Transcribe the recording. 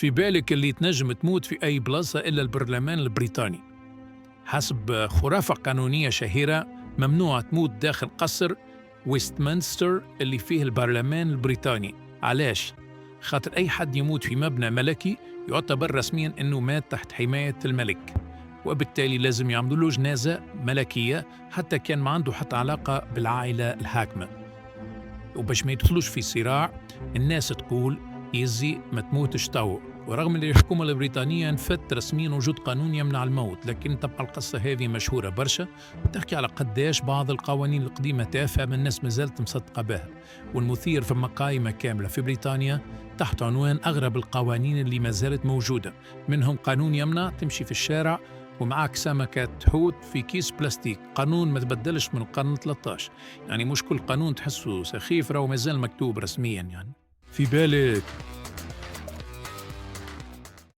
في بالك اللي تنجم تموت في أي بلاصة إلا البرلمان البريطاني. حسب خرافة قانونية شهيرة ممنوع تموت داخل قصر ويستمنستر اللي فيه البرلمان البريطاني. علاش؟ خاطر أي حد يموت في مبنى ملكي يعتبر رسمياً أنه مات تحت حماية الملك، وبالتالي لازم يعملوا له جنازة ملكية حتى كان ما عنده حتى علاقة بالعائلة الحاكمة. وباش ما يدخلوش في صراع الناس تقول يزي ما تموتش تو، ورغم ان الحكومة البريطانية نفت رسميا وجود قانون يمنع الموت، لكن تبقى القصة هذه مشهورة برشا وتحكي على قداش بعض القوانين القديمة تافهة من الناس مازالت مصدقة بها. والمثير في قائمة كاملة في بريطانيا تحت عنوان أغرب القوانين اللي ما زالت موجودة، منهم قانون يمنع تمشي في الشارع ومعك سمكة حوت في كيس بلاستيك، قانون ما تبدلش من القرن 13. يعني مش كل قانون تحسه سخيف راهو مازال مكتوب رسميا. يعني في بالك